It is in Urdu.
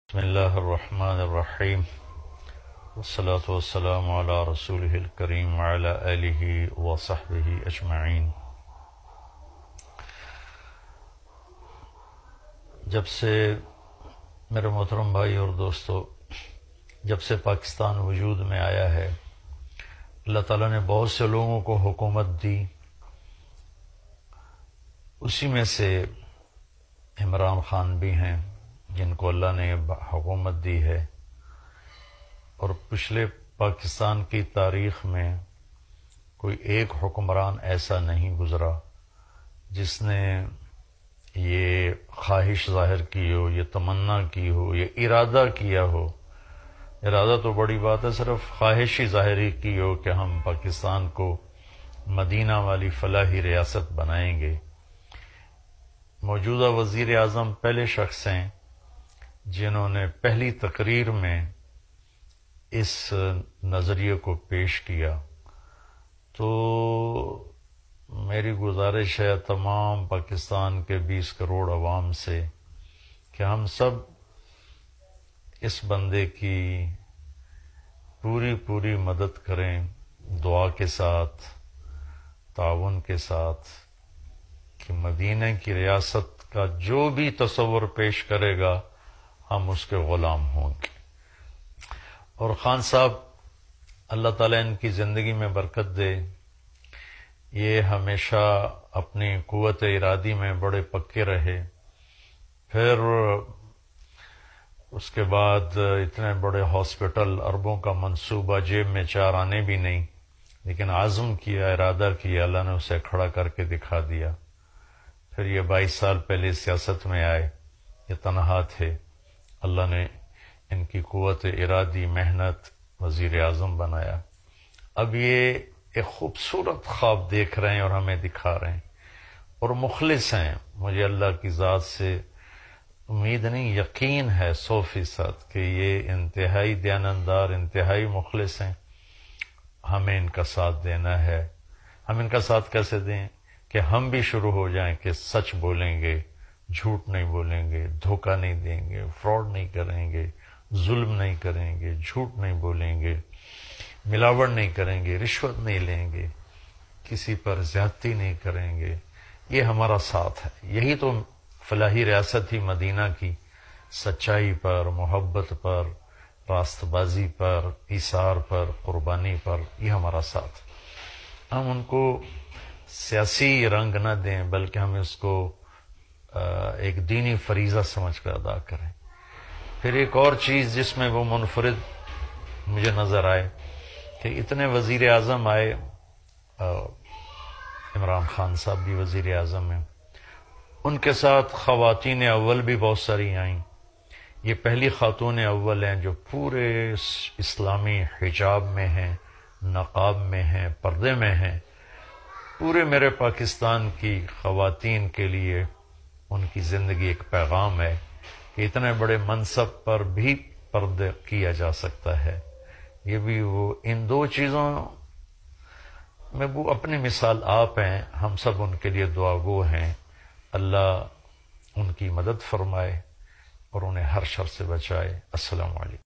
بسم اللہ الرحمن الرحیم والصلاة والسلام علی رسولہ الکریم وعلی آلہ وصحبہ اجمعین۔ جب سے میرے محترم بھائی اور دوستو، جب سے پاکستان وجود میں آیا ہے، اللہ تعالیٰ نے بہت سے لوگوں کو حکومت دی۔ اسی میں سے عمران خان بھی ہیں جن کو اللہ نے حکومت دی ہے، اور پچھلے پاکستان کی تاریخ میں کوئی ایک حکمران ایسا نہیں گزرا جس نے یہ خواہش ظاہر کی ہو، یہ تمنا کی ہو، یہ ارادہ کیا ہو۔ ارادہ تو بڑی بات ہے، صرف خواہش ہی ظاہری کی ہو کہ ہم پاکستان کو مدینہ والی فلاحی ریاست بنائیں گے۔ موجودہ وزیر اعظم پہلے شخص ہیں جنہوں نے پہلی تقریر میں اس نظریے کو پیش کیا۔ تو میری گزارش ہے تمام پاکستان کے 20 کروڑ عوام سے کہ ہم سب اس بندے کی پوری مدد کریں، دعا کے ساتھ، تعاون کے ساتھ، کہ مدینہ کی ریاست کا جو بھی تصور پیش کرے گا ہم اس کے غلام ہوں گے۔ اور خان صاحب، اللہ تعالیٰ ان کی زندگی میں برکت دے، یہ ہمیشہ اپنی قوت ارادی میں بڑے پکے رہے۔ پھر اس کے بعد اتنے بڑے ہاسپٹل، اربوں کا منصوبہ، جیب میں 4 آنے بھی نہیں، لیکن عزم کیا، ارادہ کیا، اللہ نے اسے کھڑا کر کے دکھا دیا۔ پھر یہ 22 سال پہلے سیاست میں آئے، یہ تنہا تھے، اللہ نے ان کی قوت ارادی، محنت، وزیر اعظم بنایا۔ اب یہ ایک خوبصورت خواب دیکھ رہے ہیں اور ہمیں دکھا رہے ہیں، اور مخلص ہیں۔ مجھے اللہ کی ذات سے امید نہیں، یقین ہے 100% کہ یہ انتہائی دیانتدار، انتہائی مخلص ہیں۔ ہمیں ان کا ساتھ دینا ہے۔ ہم ان کا ساتھ کیسے دیں؟ کہ ہم بھی شروع ہو جائیں کہ سچ بولیں گے، جھوٹ نہیں بولیں گے، دھوکہ نہیں دیں گے، فراڈ نہیں کریں گے، ظلم نہیں کریں گے، جھوٹ نہیں بولیں گے، ملاوٹ نہیں کریں گے، رشوت نہیں لیں گے، کسی پر زیادتی نہیں کریں گے۔ یہ ہمارا ساتھ ہے۔ یہی تو فلاحی ریاست ہی مدینہ کی، سچائی پر، محبت پر، راست بازی پر، ایثار پر، قربانی پر، یہ ہمارا ساتھ۔ ہم ان کو سیاسی رنگ نہ دیں، بلکہ ہم اس کو ایک دینی فریضہ سمجھ کر ادا کریں۔ پھر ایک اور چیز جس میں وہ منفرد مجھے نظر آئے کہ اتنے وزیر اعظم آئے، عمران خان صاحب بھی وزیر اعظم ہیں، ان کے ساتھ خواتین اول بھی بہت ساری آئیں۔ یہ پہلی خاتون اول ہیں جو پورے اسلامی حجاب میں ہیں، نقاب میں ہیں، پردے میں ہیں۔ پورے میرے پاکستان کی خواتین کے لیے ان کی زندگی ایک پیغام ہے کہ اتنے بڑے منصب پر بھی پردہ کیا جا سکتا ہے۔ یہ بھی وہ ان 2 چیزوں میں وہ اپنی مثال آپ ہیں، ہم سب ان کے لیے دعا گو ہیں۔ اللہ ان کی مدد فرمائے اور انہیں ہر شر سے بچائے۔ السلام علیکم۔